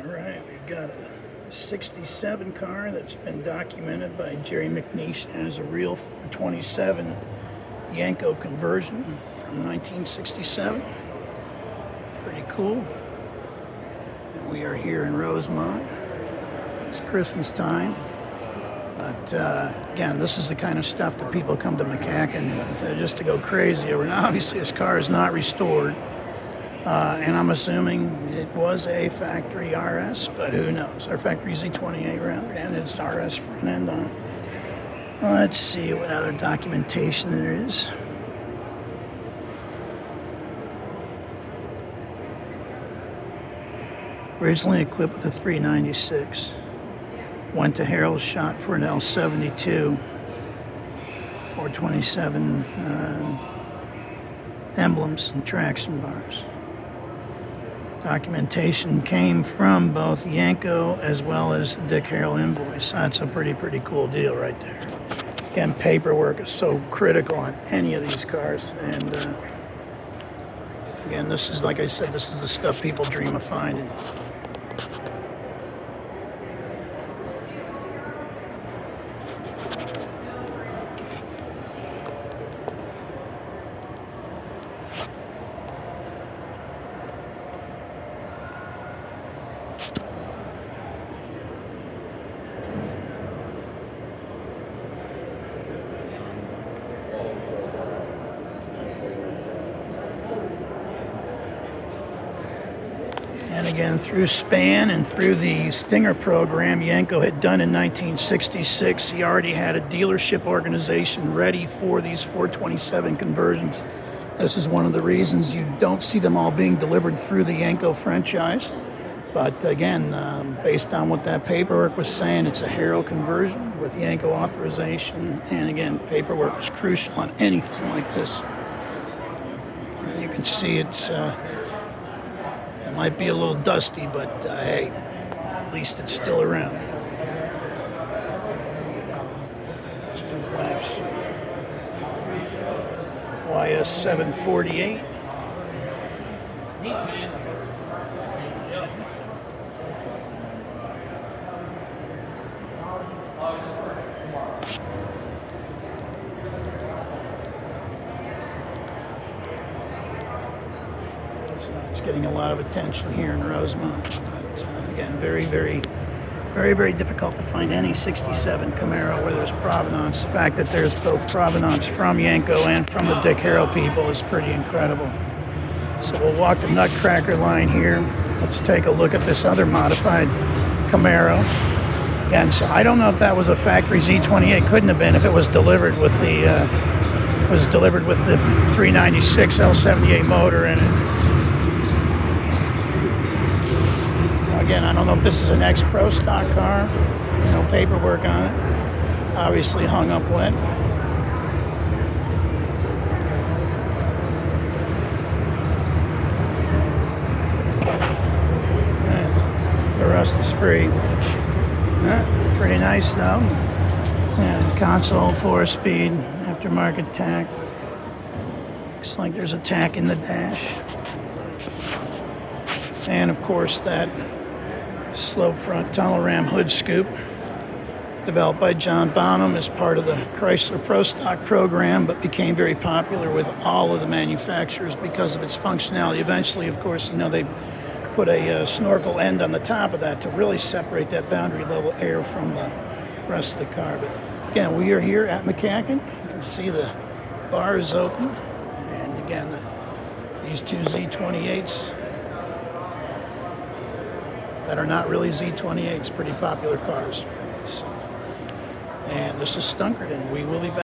All right, we've got a 67 car that's been documented by Jerry McNeish as a real 427 Yenko conversion from 1967. Pretty cool. And we are here in Rosemont. It's Christmas time. But again, this is the kind of stuff that people come to MCACN just to go crazy over. Now, obviously, this car is not restored. And I'm assuming it was a factory RS, but who knows? Our factory Z28 rather, and it's RS front end on it. Let's see what other documentation there is. Originally equipped with a 396. Went to Harrell's shop for an L72. 427 emblems and traction bars. Documentation came from both Yenko as well as the Dick Harrell invoice. That's a pretty cool deal right there. Again, paperwork is so critical on any of these cars. And again, this is, like I said, this is the stuff people dream of finding. And again, through SPAN and through the Stinger program Yenko had done in 1966, he already had a dealership organization ready for these 427 conversions. This is one of the reasons you don't see them all being delivered through the Yenko franchise. But again, based on what that paperwork was saying, it's a Harrell conversion with Yenko authorization. And again, paperwork is crucial on anything like this. And you can see it's... It might be a little dusty, but hey, at least it's still around. New flaps. YS 748. So it's getting a lot of attention here in Rosemont. But again, very difficult to find any 67 Camaro where there's provenance. The fact that there's both provenance from Yenko and from the Dick Harrell people is pretty incredible. So we'll walk the Nutcracker line here. Let's take a look at this other modified Camaro. Again, so I don't know if that was a factory Z28. Couldn't have been if it was delivered with the 396 L78 motor in it. Again, I don't know if this is an ex-pro stock car. No paperwork on it. Obviously hung up wet. And the rust is free. Pretty nice though. And console 4-speed aftermarket tack. Looks like there's a tack in the dash. And of course that slow front tunnel ram hood scoop developed by John Bonham as part of the Chrysler Pro Stock program, but became very popular with all of the manufacturers because of its functionality. Eventually, of course, they put a snorkel end on the top of that to really separate that boundary level air from the rest of the car. But again, we are here at MCACN. You can see the bar is open, and again, these two Z28s that are not really Z28s, pretty popular cars. So, and this is Stunkerton. We will be back.